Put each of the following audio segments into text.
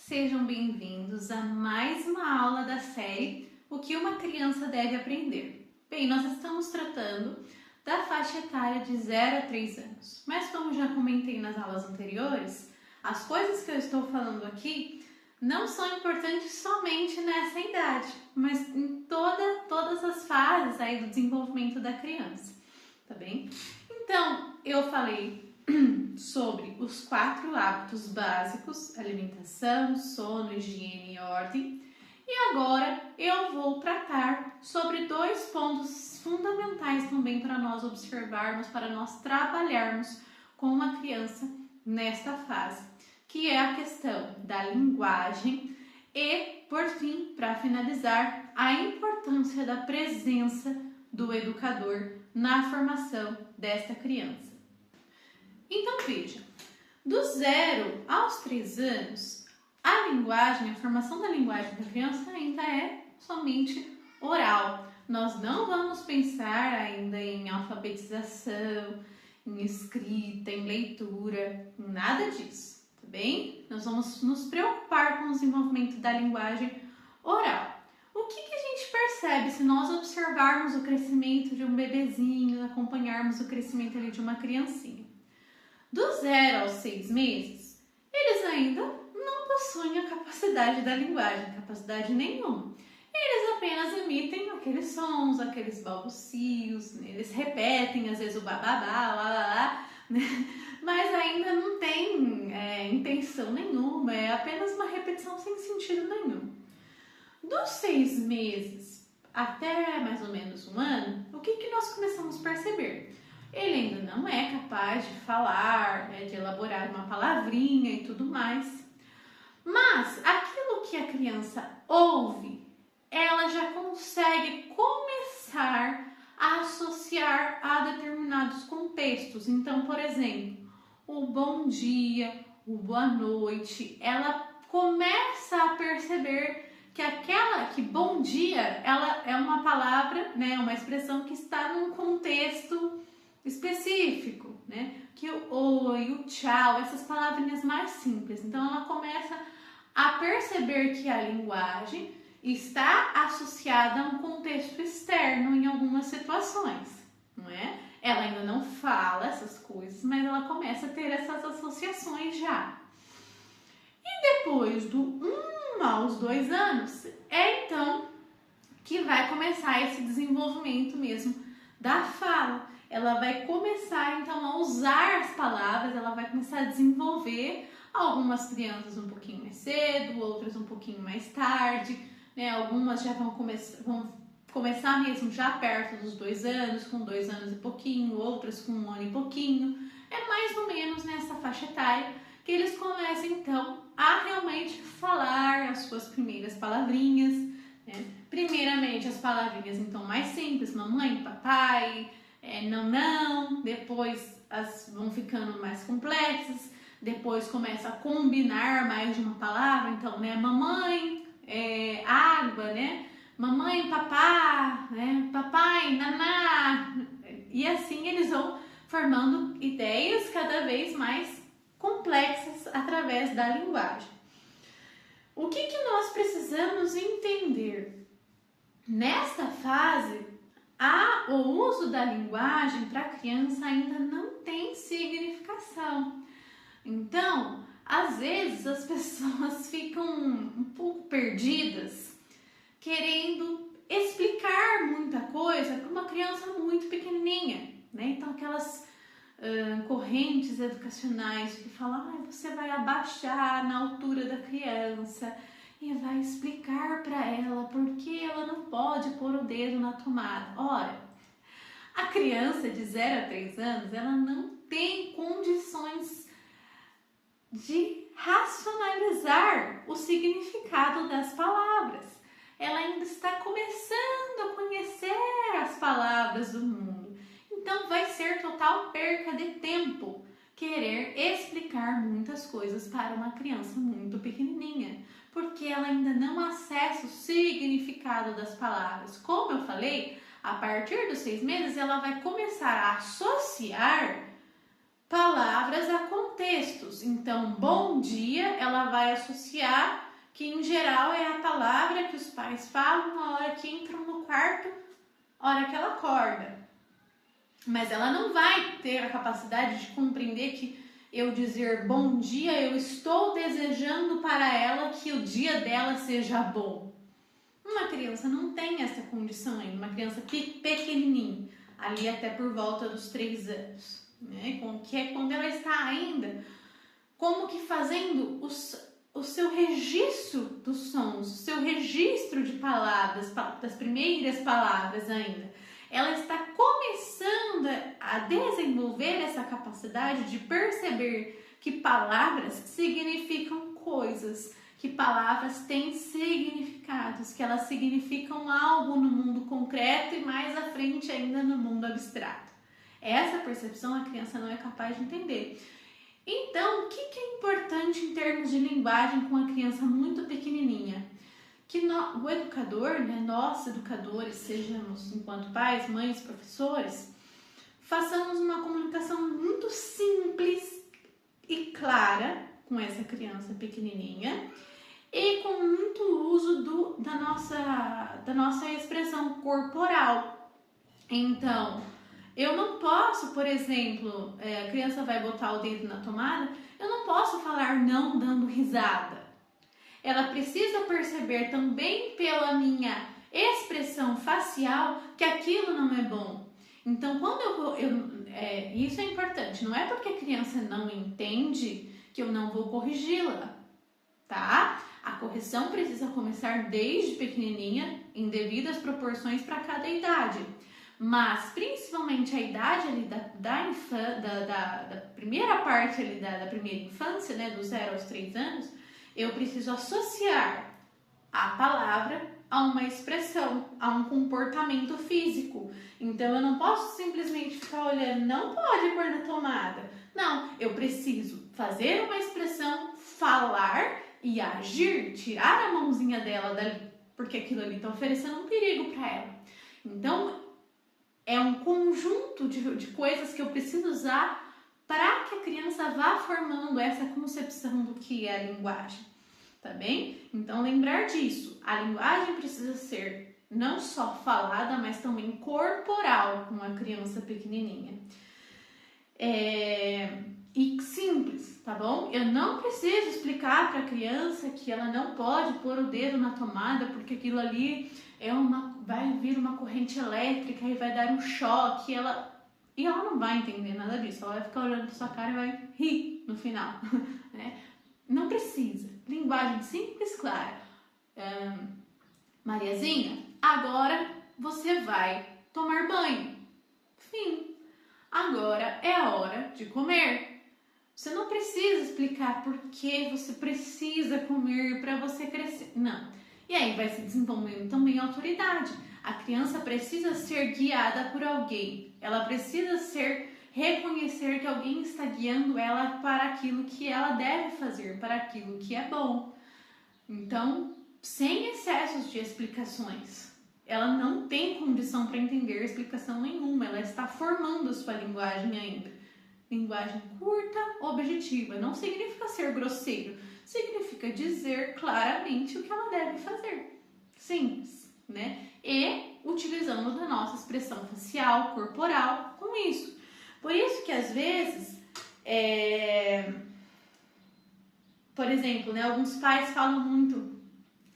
Sejam bem-vindos a mais uma aula da série O que uma criança deve aprender. Bem, nós estamos tratando da faixa etária de 0 a 3 anos, mas como já comentei nas aulas anteriores, as coisas que eu estou falando aqui não são importantes somente nessa idade, mas em todas as fases aí do desenvolvimento da criança, tá bem? Então, eu falei sobre os 4 hábitos básicos: alimentação, sono, higiene e ordem. E agora eu vou tratar sobre 2 pontos fundamentais também para nós observarmos, para nós trabalharmos com uma criança nesta fase, que é a questão da linguagem e, por fim, para finalizar, a importância da presença do educador na formação desta criança. Então veja, do 0 aos 3 anos, a linguagem, a formação da linguagem da criança ainda é somente oral. Nós não vamos pensar ainda em alfabetização, em escrita, em leitura, em nada disso, tá bem? Nós vamos nos preocupar com o desenvolvimento da linguagem oral. O que a gente percebe se nós observarmos o crescimento de um bebezinho, acompanharmos o crescimento ali de uma criancinha? Do 0 aos 6 meses, eles ainda não possuem a capacidade da linguagem, capacidade nenhuma. Eles apenas emitem aqueles sons, aqueles balbucios, né? Eles repetem às vezes o bababá, lá, lá, lá, né? Mas ainda não tem intenção nenhuma, é apenas uma repetição sem sentido nenhum. Dos 6 meses até mais ou menos 1 ano, o que nós começamos a perceber? Ele ainda não é capaz de falar, né, de elaborar uma palavrinha e tudo mais. Mas aquilo que a criança ouve, ela já consegue começar a associar a determinados contextos. Então, por exemplo, o bom dia, o boa noite, ela começa a perceber que bom dia, ela é uma palavra, né, uma expressão que está num contexto específico, né? Que o oi, o tchau, essas palavrinhas mais simples. Então ela começa a perceber que a linguagem está associada a um contexto externo em algumas situações, não é? Ela ainda não fala essas coisas, mas ela começa a ter essas associações já. E depois do 1 aos 2 anos, é então que vai começar esse desenvolvimento mesmo da fala. Ela vai começar então a usar as palavras, ela vai começar a desenvolver. Algumas crianças um pouquinho mais cedo, outras um pouquinho mais tarde, né? Algumas já vão começar mesmo já perto dos 2 anos, com 2 anos e pouquinho, outras com 1 ano e pouquinho. É mais ou menos nessa faixa etária que eles começam então a realmente falar as suas primeiras palavrinhas, né? Primeiramente as palavrinhas então mais simples, mamãe, papai, não, depois as vão ficando mais complexas, depois começa a combinar mais de uma palavra, então, né, mamãe, água, né, mamãe, papá, né, papai, naná, e assim eles vão formando ideias cada vez mais complexas através da linguagem. O que nós precisamos entender? Nesta fase, o uso da linguagem para a criança ainda não tem significação. Então, às vezes as pessoas ficam um pouco perdidas, querendo explicar muita coisa para uma criança muito pequenininha, né? Então, aquelas correntes educacionais que falam, você vai abaixar na altura da criança e vai explicar para ela por que ela não pode pôr o dedo na tomada. Ora, a criança de 0 a 3 anos, ela não tem condições de racionalizar o significado das palavras. Ela ainda está começando a conhecer as palavras do mundo. Então vai ser total perca de tempo querer explicar muitas coisas para uma criança muito pequenininha, porque ela ainda não acessa o significado das palavras. Como eu falei, a partir dos 6 meses ela vai começar a associar palavras a contexto. contextos. Então, bom dia, ela vai associar que em geral é a palavra que os pais falam na hora que entram no quarto, hora que ela acorda. Mas ela não vai ter a capacidade de compreender que eu dizer bom dia, eu estou desejando para ela que o dia dela seja bom. Uma criança não tem essa condição ainda, uma criança pequenininha, ali até por volta dos 3 anos, né? Que é quando ela está ainda como que fazendo o seu registro dos sons, o seu registro de palavras, das primeiras palavras ainda. Ela está começando a desenvolver essa capacidade de perceber que palavras significam coisas, que palavras têm significados, que elas significam algo no mundo concreto e mais à frente ainda no mundo abstrato. Essa percepção a criança não é capaz de entender. Então, o que é importante em termos de linguagem com a criança muito pequenininha? Que o educador, né, nós educadores, sejamos enquanto pais, mães, professores, façamos uma comunicação muito simples e clara com essa criança pequenininha e com muito uso da nossa expressão corporal. Então, eu não posso, por exemplo, a criança vai botar o dedo na tomada, eu não posso falar não dando risada. Ela precisa perceber também pela minha expressão facial que aquilo não é bom. Então, quando isso é importante, não é porque a criança não entende que eu não vou corrigi-la, tá? A correção precisa começar desde pequenininha, em devidas proporções para cada idade. Mas, principalmente a idade ali da primeira parte ali da primeira infância, né, do 0 aos 3 anos, eu preciso associar a palavra a uma expressão, a um comportamento físico. Então, eu não posso simplesmente ficar olhando, não pode pôr na tomada. Não, eu preciso fazer uma expressão, falar e agir, tirar a mãozinha dela dali, porque aquilo ali está oferecendo um perigo para ela. Então, é um conjunto de coisas que eu preciso usar para que a criança vá formando essa concepção do que é a linguagem, tá bem? Então, lembrar disso, a linguagem precisa ser não só falada, mas também corporal com a criança pequenininha. E simples, tá bom? Eu não preciso explicar para a criança que ela não pode pôr o dedo na tomada, porque aquilo ali vai vir uma corrente elétrica e vai dar um choque, e ela não vai entender nada disso, ela vai ficar olhando para sua cara e vai rir no final, né? Não precisa. Linguagem simples, clara. Mariazinha, agora você vai tomar banho. Fim. Agora é a hora de comer. Você não precisa explicar por que você precisa comer para você crescer. Não. E aí vai se desenvolvendo também a autoridade. A criança precisa ser guiada por alguém. Ela precisa reconhecer que alguém está guiando ela para aquilo que ela deve fazer, para aquilo que é bom. Então, sem excessos de explicações. Ela não tem condição para entender explicação nenhuma. Ela está formando a sua linguagem ainda. Linguagem curta, objetiva. Não significa ser grosseiro. Significa dizer claramente o que ela deve fazer. Simples, né? E utilizando da nossa expressão facial, corporal, com isso. Por isso que às vezes, por exemplo, né, alguns pais falam muito,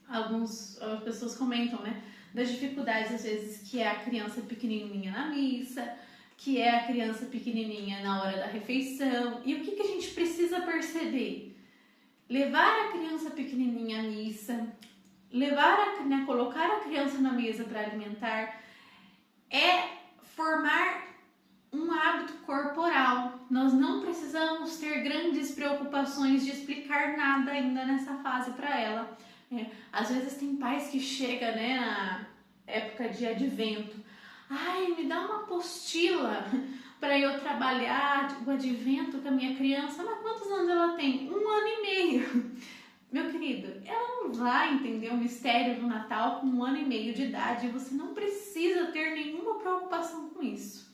algumas pessoas comentam, né, das dificuldades às vezes que é a criança pequenininha na missa, que é a criança pequenininha na hora da refeição. E o que a gente precisa perceber? Levar a criança pequenininha à missa, colocar a criança na mesa para alimentar, é formar um hábito corporal. Nós não precisamos ter grandes preocupações de explicar nada ainda nessa fase para ela. Às vezes tem pais que chegam, né, na época de advento. Ai, me dá uma apostila para eu trabalhar o advento com a minha criança. Mas quantos anos ela tem? 1 ano e meio. Meu querido, ela não vai entender o mistério do Natal com 1 ano e meio de idade. Você não precisa ter nenhuma preocupação com isso.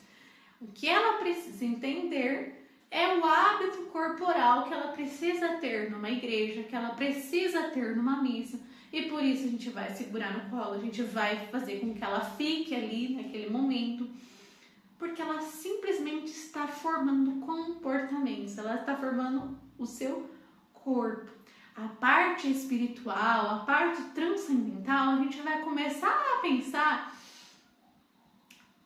O que ela precisa entender é o o hábito corporal que ela precisa ter numa igreja, que ela precisa ter numa missa. E por isso a gente vai segurar no colo, a gente vai fazer com que ela fique ali naquele momento, porque ela simplesmente está formando comportamentos, ela está formando o seu corpo. A parte espiritual, a parte transcendental, a gente vai começar a pensar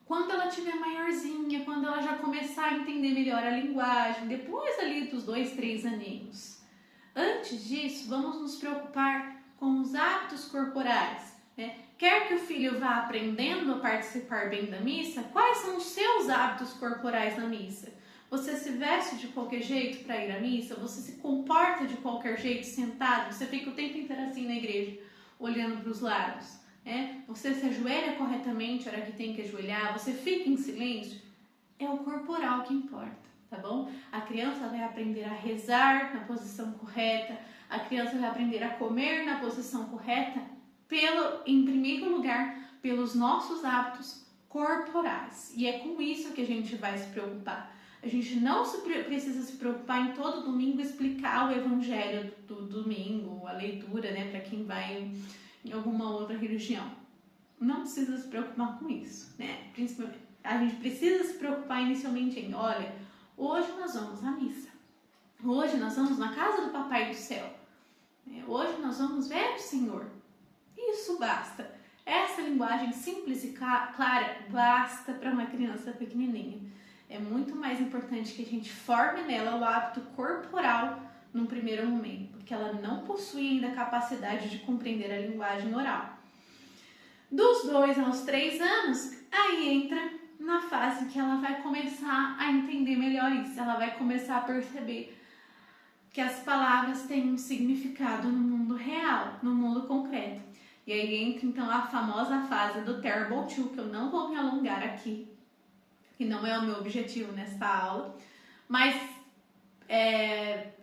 quando ela tiver maiorzinha, quando ela já começar a entender melhor a linguagem, depois ali dos 2, 3 aninhos. Antes disso, vamos nos preocupar com os hábitos corporais, né? Quer que o filho vá aprendendo a participar bem da missa, quais são os seus hábitos corporais na missa? Você se veste de qualquer jeito para ir à missa? Você se comporta de qualquer jeito sentado? Você fica o tempo inteiro assim na igreja, olhando para os lados? Você se ajoelha corretamente a hora que tem que ajoelhar? Você fica em silêncio? É o corporal que importa, tá bom? A criança vai aprender a rezar na posição correta, a criança vai aprender a comer na posição correta, em primeiro lugar, pelos nossos hábitos corporais. E é com isso que a gente vai se preocupar. A gente não precisa se preocupar em todo domingo explicar o evangelho do domingo, a leitura, né, para quem vai em alguma outra religião. Não precisa se preocupar com isso, né? Principalmente, a gente precisa se preocupar inicialmente em, olha, hoje nós vamos à missa. Hoje nós vamos na casa do Papai do Céu. Hoje nós vamos ver o Senhor. Isso basta. Essa linguagem simples e clara basta para uma criança pequenininha. É muito mais importante que a gente forme nela o hábito corporal num primeiro momento, porque ela não possui ainda a capacidade de compreender a linguagem oral. Dos 2 aos 3 anos, aí entra na fase que ela vai começar a entender melhor isso, ela vai começar a perceber que as palavras têm um significado no mundo real, no mundo concreto. E aí entra então a famosa fase do Terrible Two, que eu não vou me alongar aqui, que não é o meu objetivo nesta aula, mas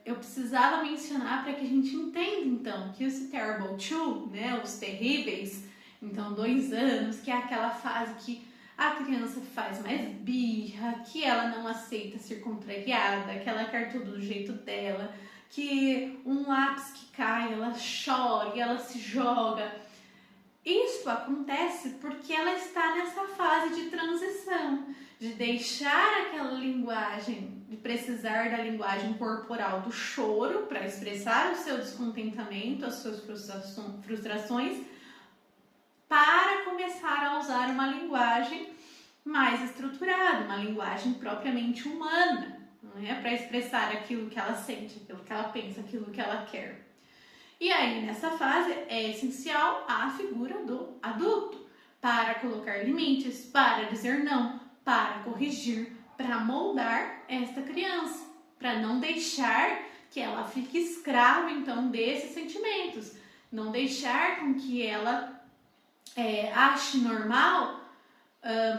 eu precisava mencionar para que a gente entenda então que os Terrible Two, né, os terríveis, então 2 anos, que é aquela fase que a criança faz mais birra, que ela não aceita ser contrariada, que ela quer tudo do jeito dela, que um lápis que cai, ela chora e ela se joga. Isso acontece porque ela está nessa fase de transição, de deixar aquela linguagem, de precisar da linguagem corporal do choro para expressar o seu descontentamento, as suas frustrações, para começar a usar uma linguagem mais estruturada, uma linguagem propriamente humana, não é? Para expressar aquilo que ela sente, aquilo que ela pensa, aquilo que ela quer. E aí, nessa fase, é essencial a figura do adulto para colocar limites, para dizer não, para corrigir, para moldar esta criança, para não deixar que ela fique escrava, então, desses sentimentos, não deixar com que ela ache normal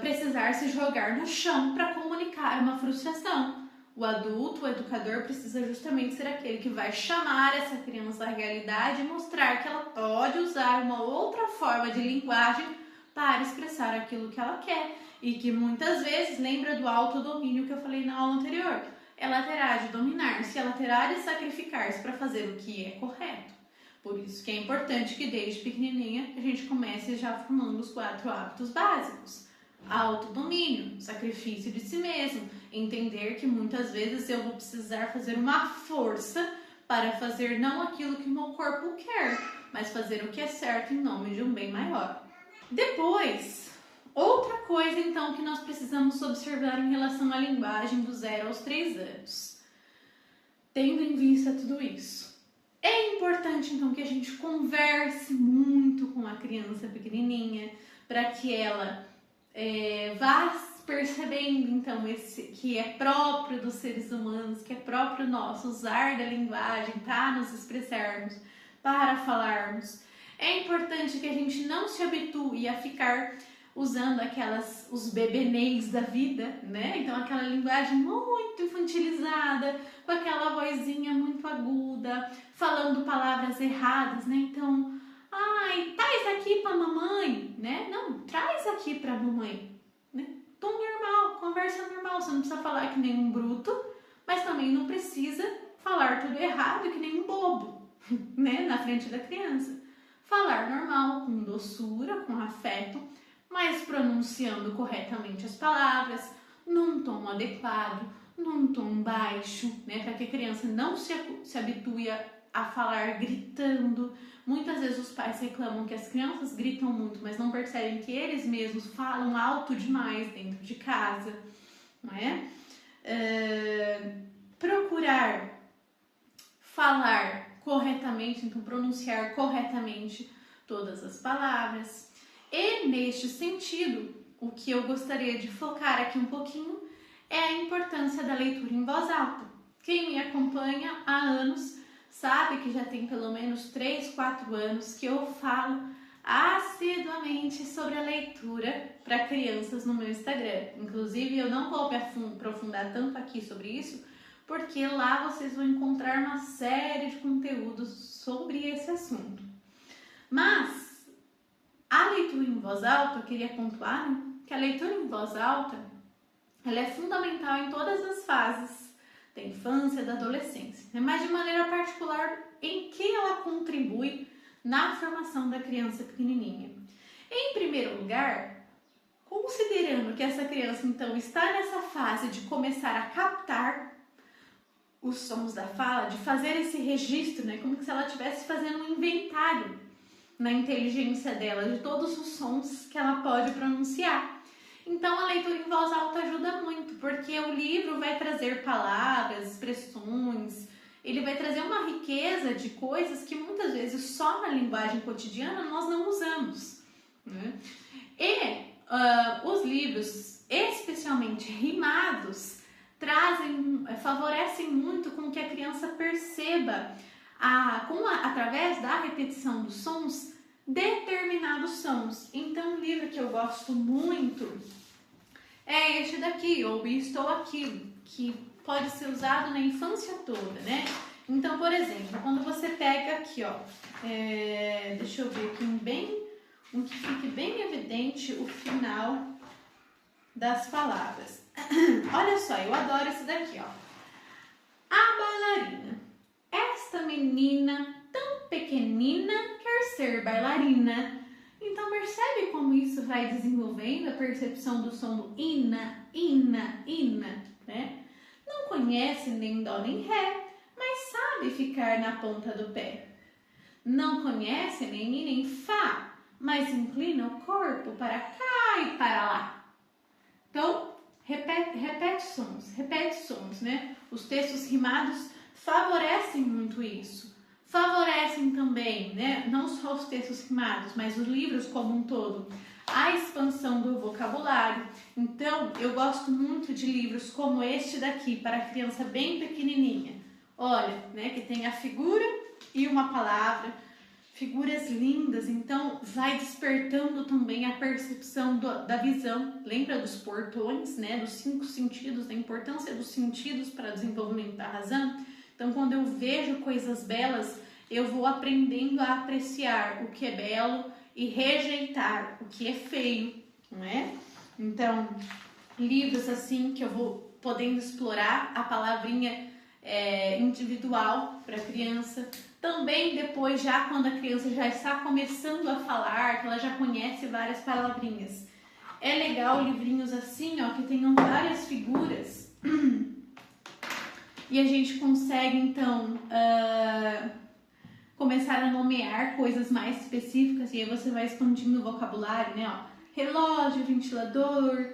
precisar se jogar no chão para comunicar uma frustração. O adulto, o educador, precisa justamente ser aquele que vai chamar essa criança à realidade e mostrar que ela pode usar uma outra forma de linguagem para expressar aquilo que ela quer. E que muitas vezes, lembra do autodomínio que eu falei na aula anterior, ela terá de dominar-se, ela terá de sacrificar-se para fazer o que é correto. Por isso que é importante que desde pequenininha a gente comece já formando os 4 hábitos básicos. Autodomínio, sacrifício de si mesmo, entender que muitas vezes eu vou precisar fazer uma força para fazer não aquilo que o meu corpo quer, mas fazer o que é certo em nome de um bem maior. Depois, outra coisa então que nós precisamos observar em relação à linguagem do 0 aos 3 anos. Tendo em vista tudo isso, é importante então que a gente converse muito com a criança pequenininha para que ela vá percebendo então esse que é próprio dos seres humanos, que é próprio nosso usar da linguagem para nos expressarmos, para falarmos. É importante que a gente não se habitue a ficar usando os bebenês da vida, né? Então aquela linguagem muito infantilizada, com aquela vozinha muito aguda, falando palavras erradas, né? Então, traz aqui pra mamãe, né? Não, traz aqui pra mamãe, né? Tom normal, conversa normal, você não precisa falar que nem um bruto, mas mas também não precisa falar tudo errado que nem um bobo, né, na frente da criança. Falar normal, com doçura, com afeto, mas pronunciando corretamente as palavras, num tom adequado, num tom baixo, né, para que a criança não se habitue a falar gritando. Muitas vezes os pais reclamam que as crianças gritam muito, mas não percebem que eles mesmos falam alto demais dentro de casa, não é? Procurar falar corretamente, então pronunciar corretamente todas as palavras. E neste sentido, o que eu gostaria de focar aqui um pouquinho é a importância da leitura em voz alta. Quem me acompanha há anos sabe que já tem pelo menos 3, 4 anos que eu falo assiduamente sobre a leitura para crianças no meu Instagram. Inclusive, eu não vou me aprofundar tanto aqui sobre isso, porque lá vocês vão encontrar uma série de conteúdos sobre esse assunto. Mas a leitura em voz alta, eu queria pontuar, né, que a leitura em voz alta ela é fundamental em todas as fases da infância, da adolescência, mas de maneira particular em que ela contribui na formação da criança pequenininha. Em primeiro lugar, considerando que essa criança então está nessa fase de começar a captar os sons da fala, de fazer esse registro, né, como se ela estivesse fazendo um inventário na inteligência dela de todos os sons que ela pode pronunciar. Então, a leitura em voz alta ajuda muito, porque o livro vai trazer palavras, expressões, ele vai trazer uma riqueza de coisas que muitas vezes só na linguagem cotidiana nós não usamos, né? E os livros, especialmente rimados, favorecem muito com que a criança perceba, através da repetição dos sons, determinados sons. Então, um livro que eu gosto muito é este daqui, ou Estou Aqui, que pode ser usado na infância toda, né? Então, por exemplo, quando você pega aqui, ó, deixa eu ver aqui um que fique bem evidente o final das palavras. Olha só, eu adoro esse daqui, ó. A bailarina. Esta menina tão pequenina quer ser bailarina. Então percebe como isso vai desenvolvendo a percepção do som do ina, ina, ina, né? Não conhece nem dó nem ré, mas sabe ficar na ponta do pé. Não conhece nem mi nem fá, mas inclina o corpo para cá e para lá. Então, repete sons, né? Os textos rimados favorecem muito isso. Favorecem também, né, não só os textos rimados, mas os livros como um todo, a expansão do vocabulário. Então, eu gosto muito de livros como este daqui, para criança bem pequenininha. Olha, né, que tem a figura e uma palavra, figuras lindas, então vai despertando também a percepção da visão. Lembra dos portões, né, dos 5 sentidos, da importância dos sentidos para o desenvolvimento da razão? Então, quando eu vejo coisas belas, eu vou aprendendo a apreciar o que é belo e rejeitar o que é feio, não é? Então, livros assim que eu vou podendo explorar a palavrinha individual para a criança. Também depois, já quando a criança já está começando a falar, que ela já conhece várias palavrinhas. É legal livrinhos assim, ó, que tenham várias figuras. E a gente consegue, então, começar a nomear coisas mais específicas. E aí você vai expandindo o vocabulário, né? Ó, relógio, ventilador,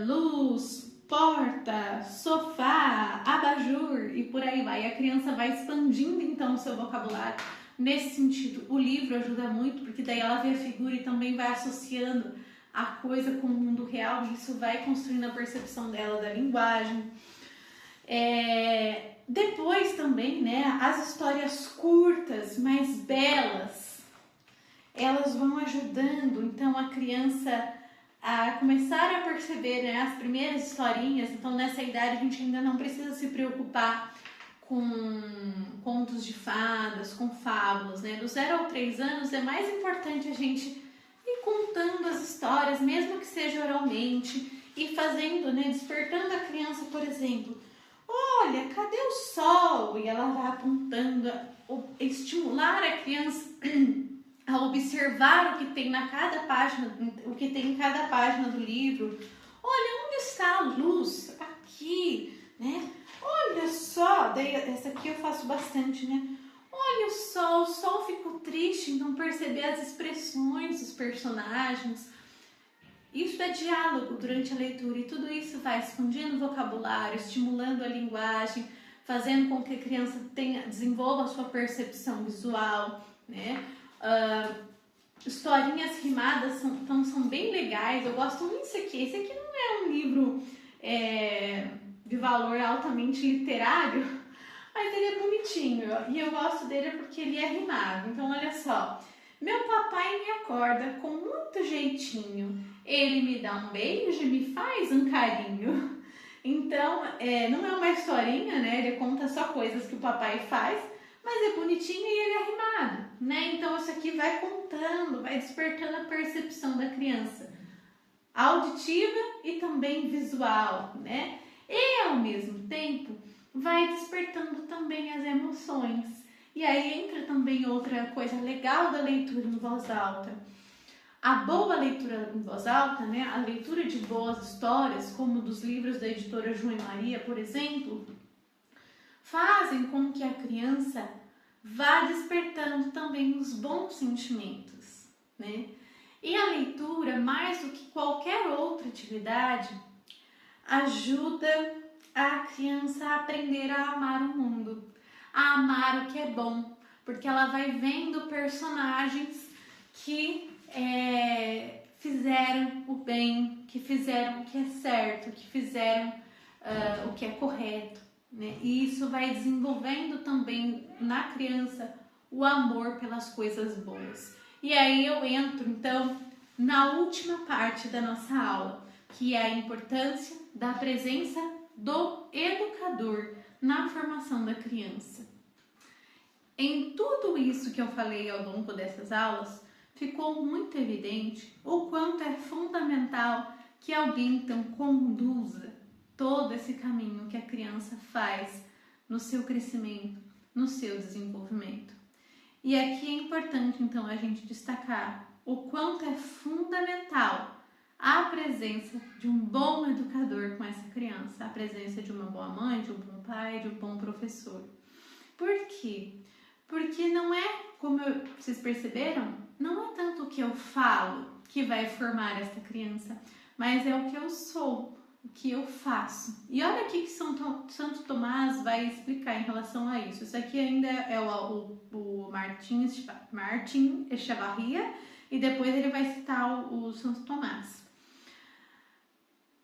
luz, porta, sofá, abajur e por aí vai. E a criança vai expandindo, então, o seu vocabulário. Nesse sentido, o livro ajuda muito, porque daí ela vê a figura e também vai associando a coisa com o mundo real. E isso vai construindo a percepção dela da linguagem. Depois também, né, as histórias curtas, mais belas, elas vão ajudando então a criança a começar a perceber, né, as primeiras historinhas. Então nessa idade a gente ainda não precisa se preocupar com contos de fadas, com fábulas, né? Do 0 aos 3 anos é mais importante a gente ir contando as histórias, mesmo que seja oralmente, e fazendo, né, despertando a criança, por exemplo. Olha, o sol, e ela vai apontando, estimular a criança a observar o que tem na cada página, o que tem em cada página do livro. Olha, onde está a luz? Aqui, né? Olha só, daí essa aqui eu faço bastante, né? Olha o sol ficou triste, então perceber as expressões dos personagens. Isso é diálogo durante a leitura, e tudo isso vai expandindo o vocabulário, estimulando a linguagem, fazendo com que a criança desenvolva a sua percepção visual, né? Historinhas rimadas são bem legais. Eu gosto muito disso aqui. Esse aqui não é um livro de valor altamente literário, mas ele é bonitinho e eu gosto dele porque ele é rimado. Então olha só: meu papai me acorda com muito jeitinho, ele me dá um beijo e me faz um carinho. Então não é uma historinha, né? Ele conta só coisas que o papai faz, mas é bonitinho e ele é rimado, né? Então isso aqui vai contando, vai despertando a percepção da criança, auditiva e também visual, né? E ao mesmo tempo vai despertando também as emoções. E aí entra também outra coisa legal da leitura em voz alta. A boa leitura em voz alta, né? A leitura de boas histórias, como dos livros da editora João e Maria, por exemplo, fazem com que a criança vá despertando também os bons sentimentos, né? E a leitura, mais do que qualquer outra atividade, ajuda a criança a aprender a amar o mundo, a amar o que é bom, porque ela vai vendo personagens que fizeram o bem, que fizeram o que é certo, que fizeram o que é correto, né? E isso vai desenvolvendo também na criança o amor pelas coisas boas. E aí eu entro então na última parte da nossa aula, que é a importância da presença do educador na formação da criança. Em tudo isso que eu falei ao longo dessas aulas, ficou muito evidente o quanto é fundamental que alguém então conduza todo esse caminho que a criança faz no seu crescimento, no seu desenvolvimento. E aqui é importante então a gente destacar o quanto é fundamental a presença de um bom educador com essa criança, a presença de uma boa mãe, de um bom pai, de um bom professor. Por quê? Porque não é, como vocês perceberam, não é tanto o que eu falo que vai formar essa criança, mas é o que eu sou, o que eu faço. E olha aqui que Santo Tomás vai explicar em relação a isso. Isso aqui ainda é o Martin Echevarria, e depois ele vai citar o Santo Tomás.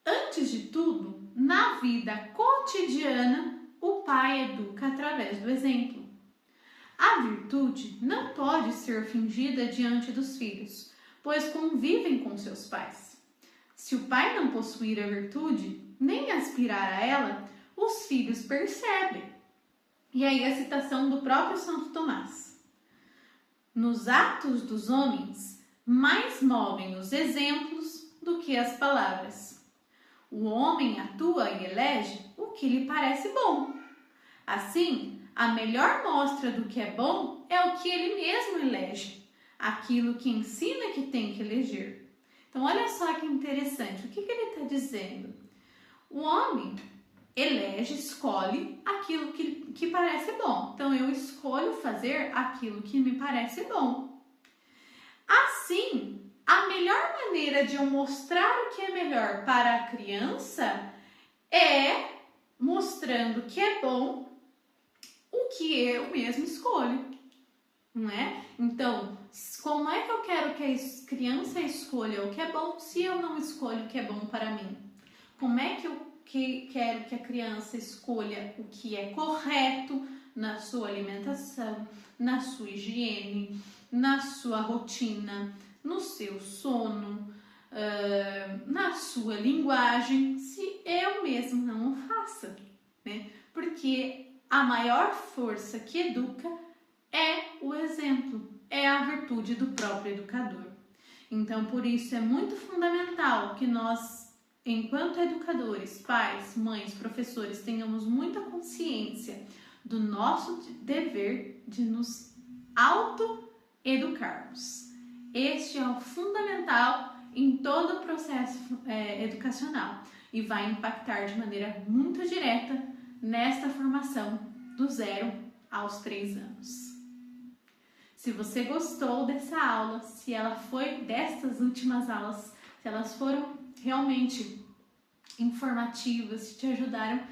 Antes de tudo, na vida cotidiana, o pai educa através do exemplo. A virtude não pode ser fingida diante dos filhos, pois convivem com seus pais. Se o pai não possuir a virtude, nem aspirar a ela, os filhos percebem. E aí a citação do próprio Santo Tomás. Nos atos dos homens, mais movem os exemplos do que as palavras. O homem atua e elege o que lhe parece bom. Assim, a melhor mostra do que é bom é o que ele mesmo elege, aquilo que ensina que tem que eleger. Então, olha só que interessante, o que ele está dizendo? O homem elege, escolhe aquilo que parece bom. Então, eu escolho fazer aquilo que me parece bom. Assim, a melhor maneira de eu mostrar o que é melhor para a criança é mostrando que é bom o que eu mesmo escolho, não é? Então, como é que eu quero que a criança escolha o que é bom se eu não escolho o que é bom para mim? Como é que eu quero que a criança escolha o que é correto na sua alimentação, na sua higiene, na sua rotina, no seu sono, na sua linguagem, se eu mesmo não o faça, né? Porque a maior força que educa é o exemplo, é a virtude do próprio educador. Então, por isso é muito fundamental que nós enquanto educadores, pais, mães, professores, tenhamos muita consciência do nosso dever de nos autoeducarmos. Este é o fundamental em todo o processo educacional e vai impactar de maneira muito direta nesta formação do 0 aos 3 anos. Se você gostou dessa aula, se ela foi destas últimas aulas, se elas foram realmente informativas, se te ajudaram,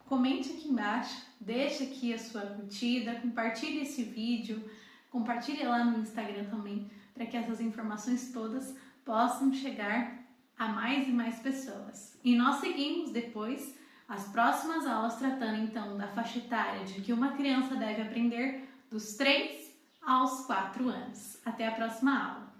comente aqui embaixo, deixa aqui a sua curtida, compartilhe esse vídeo, compartilhe lá no Instagram também, para que essas informações todas possam chegar a mais e mais pessoas. E nós seguimos depois as próximas aulas tratando então da faixa etária de que uma criança deve aprender dos 3 aos 4 anos. Até a próxima aula!